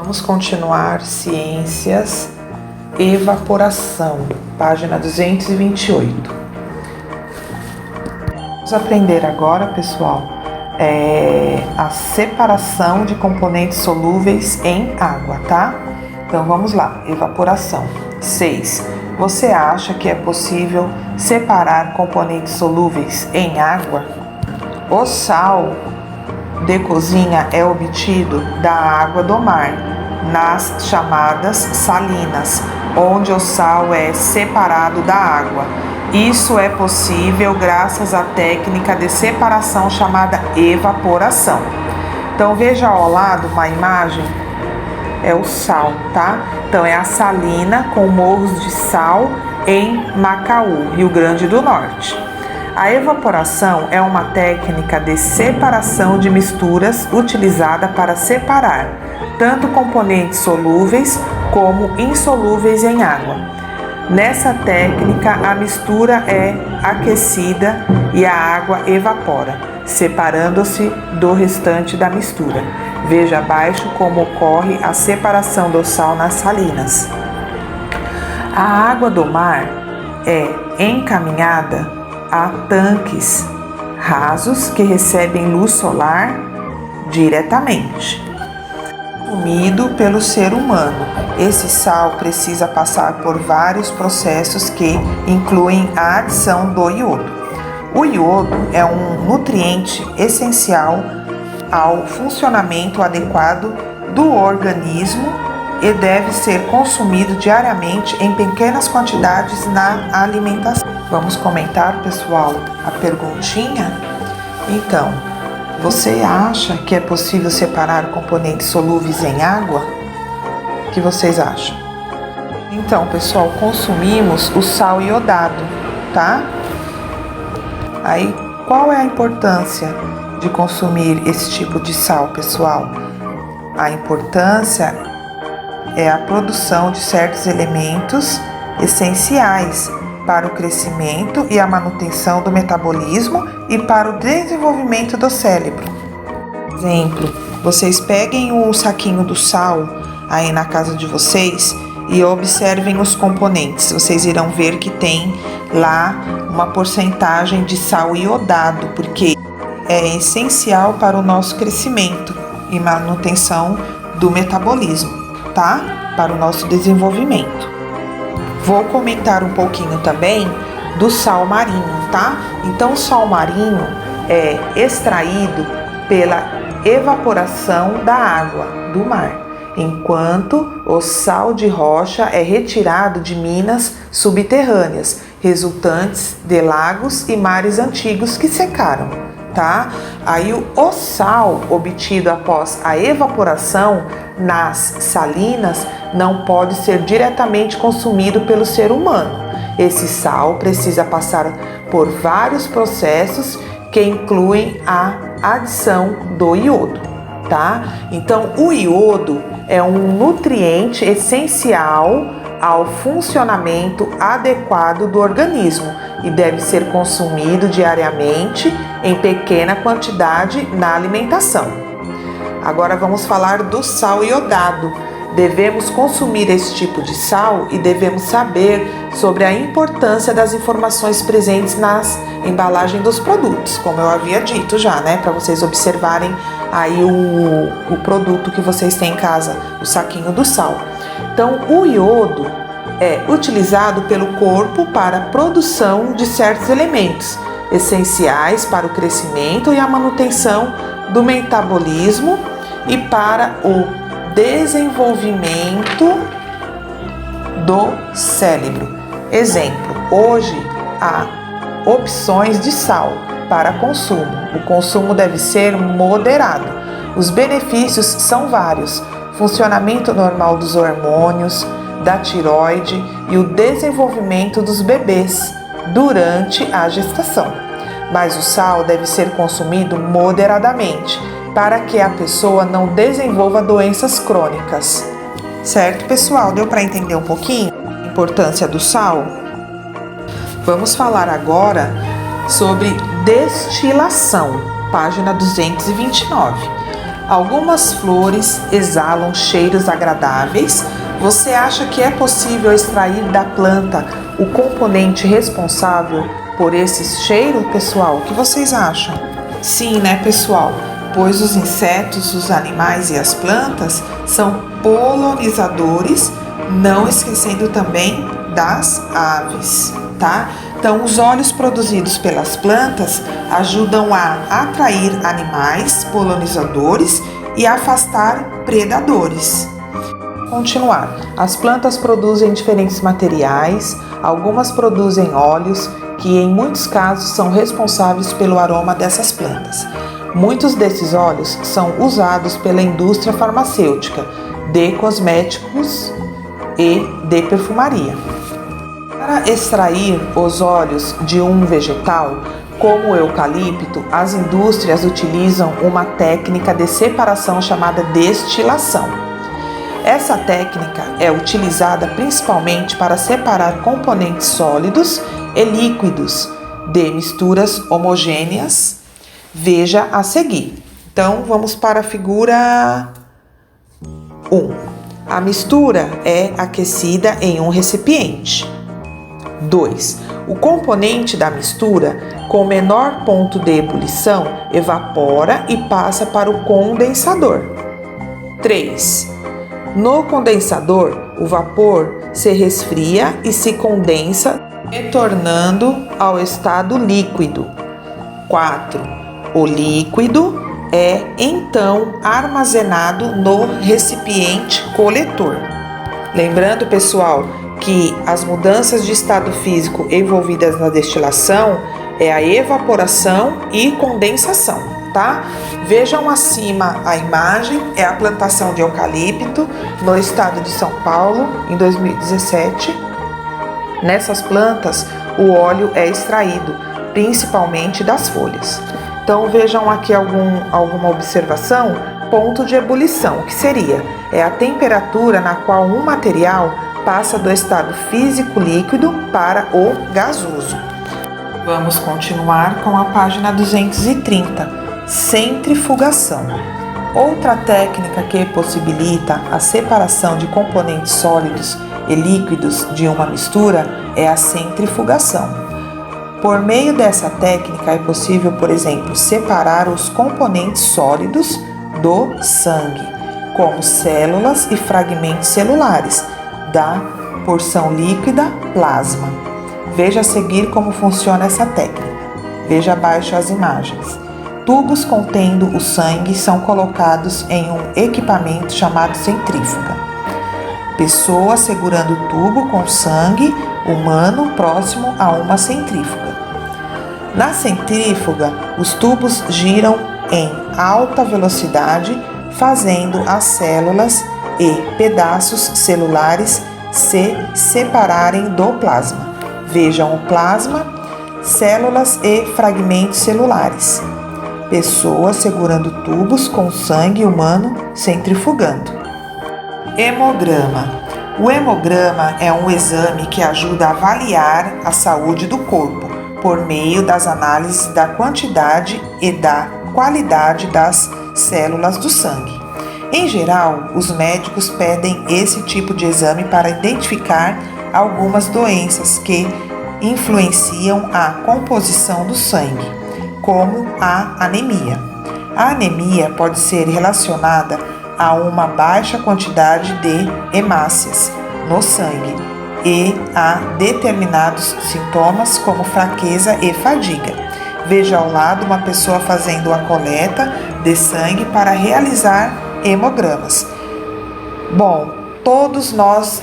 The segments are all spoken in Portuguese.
Vamos continuar ciências, evaporação, página 228. Vamos aprender agora, pessoal, a separação de componentes solúveis em água, tá? Então vamos lá, evaporação. 6. Você acha que é possível separar componentes solúveis em água? O sal de cozinha é obtido da água do mar, nas chamadas salinas, onde o sal é separado da água. Isso é possível graças à técnica de separação chamada evaporação. Então veja ao lado uma imagem, é o sal, tá? Então é a salina com morros de sal em Macaú, Rio Grande do Norte. A evaporação é uma técnica de separação de misturas utilizada para separar tanto componentes solúveis como insolúveis em água. Nessa técnica, a mistura é aquecida e a água evapora, separando-se do restante da mistura. Veja abaixo como ocorre a separação do sal nas salinas. A água do mar é encaminhada a tanques rasos que recebem luz solar diretamente. Consumido pelo ser humano, esse sal precisa passar por vários processos que incluem a adição do iodo. O iodo é um nutriente essencial ao funcionamento adequado do organismo e deve ser consumido diariamente em pequenas quantidades na alimentação. Vamos comentar, pessoal, a perguntinha? Então, você acha que é possível separar componentes solúveis em água? O que vocês acham? Então, pessoal, consumimos o sal iodado, tá? Aí, qual é a importância de consumir esse tipo de sal, pessoal? A importância é a produção de certos elementos essenciais para o crescimento e a manutenção do metabolismo e para o desenvolvimento do cérebro. Exemplo, vocês peguem o saquinho do sal aí na casa de vocês e observem os componentes. Vocês irão ver que tem lá uma porcentagem de sal iodado, porque é essencial para o nosso crescimento e manutenção do metabolismo, tá? Para o nosso desenvolvimento. Vou comentar um pouquinho também do sal marinho, tá? Então, o sal marinho é extraído pela evaporação da água do mar, enquanto o sal de rocha é retirado de minas subterrâneas, resultantes de lagos e mares antigos que secaram, tá? Aí o sal obtido após a evaporação nas salinas não pode ser diretamente consumido pelo ser humano. Esse sal precisa passar por vários processos que incluem a adição do iodo, tá? Então, o iodo é um nutriente essencial ao funcionamento adequado do organismo e deve ser consumido diariamente em pequena quantidade na alimentação. Agora vamos falar do sal iodado. Devemos consumir esse tipo de sal e devemos saber sobre a importância das informações presentes nas embalagens dos produtos, como eu havia dito já, né? Para vocês observarem aí o produto que vocês têm em casa, o saquinho do sal. Então, o iodo é utilizado pelo corpo para a produção de certos elementos essenciais para o crescimento e a manutenção do metabolismo e para o desenvolvimento do cérebro. Exemplo, hoje há opções de sal para consumo. O consumo deve ser moderado. Os benefícios são vários: funcionamento normal dos hormônios, da tireoide e o desenvolvimento dos bebês durante a gestação. Mas o sal deve ser consumido moderadamente para que a pessoa não desenvolva doenças crônicas. Certo, pessoal? Deu para entender um pouquinho a importância do sal? Vamos falar agora sobre destilação, página 229. Algumas flores exalam cheiros agradáveis. Você acha que é possível extrair da planta o componente responsável por esse cheiro, pessoal? O que vocês acham? Sim, né, pessoal? Pois os insetos, os animais e as plantas são polinizadores, não esquecendo também das aves, tá? Então, os óleos produzidos pelas plantas ajudam a atrair animais polinizadores e afastar predadores. Continuar. As plantas produzem diferentes materiais, algumas produzem óleos que em muitos casos são responsáveis pelo aroma dessas plantas. Muitos desses óleos são usados pela indústria farmacêutica, de cosméticos e de perfumaria. Para extrair os óleos de um vegetal, como o eucalipto, as indústrias utilizam uma técnica de separação chamada destilação. Essa técnica é utilizada principalmente para separar componentes sólidos e líquidos de misturas homogêneas. Veja a seguir. Então, vamos para a figura 1. A mistura é aquecida em um recipiente. 2. O componente da mistura, com menor ponto de ebulição, evapora e passa para o condensador. 3. No condensador, o vapor se resfria e se condensa, retornando ao estado líquido. 4. O líquido é então armazenado no recipiente coletor. Lembrando, pessoal, que as mudanças de estado físico envolvidas na destilação é a evaporação e condensação, tá? Vejam acima a imagem, é a plantação de eucalipto no estado de São Paulo em 2017. Nessas plantas, o óleo é extraído, principalmente das folhas. Então vejam aqui alguma observação. Ponto de ebulição, que seria? É a temperatura na qual um material passa do estado físico líquido para o gasoso. Vamos continuar com a página 230, centrifugação. Outra técnica que possibilita a separação de componentes sólidos e líquidos de uma mistura é a centrifugação. Por meio dessa técnica é possível, por exemplo, separar os componentes sólidos do sangue, como células e fragmentos celulares, da porção líquida plasma. Veja a seguir como funciona essa técnica. Veja abaixo as imagens. Tubos contendo o sangue são colocados em um equipamento chamado centrífuga. Pessoa segurando o tubo com sangue humano próximo a uma centrífuga. Na centrífuga, os tubos giram em alta velocidade, fazendo as células e pedaços celulares se separarem do plasma. Vejam o plasma, células e fragmentos celulares. Pessoa segurando tubos com sangue humano centrifugando. Hemograma. O hemograma é um exame que ajuda a avaliar a saúde do corpo por meio das análises da quantidade e da qualidade das células do sangue. Em geral, os médicos pedem esse tipo de exame para identificar algumas doenças que influenciam a composição do sangue, como a anemia. A anemia pode ser relacionada a uma baixa quantidade de hemácias no sangue e a determinados sintomas como fraqueza e fadiga. Veja ao lado uma pessoa fazendo a coleta de sangue para realizar hemogramas. Bom, todos nós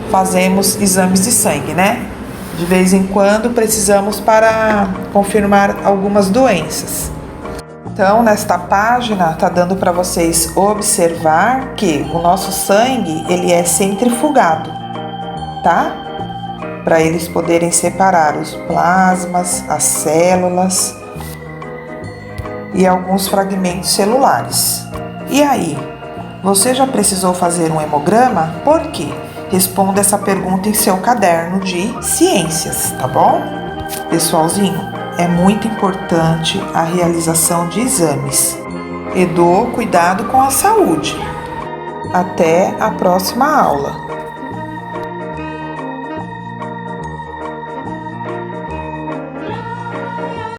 fazemos exames de sangue, né? De vez em quando precisamos para confirmar algumas doenças. Então, nesta página, está dando para vocês observar que o nosso sangue, ele é centrifugado, tá? Para eles poderem separar os plasmas, as células e alguns fragmentos celulares. E aí, você já precisou fazer um hemograma? Por quê? Responda essa pergunta em seu caderno de ciências, tá bom? Pessoalzinho, é muito importante a realização de exames. Edu, cuidado com a saúde. Até a próxima aula.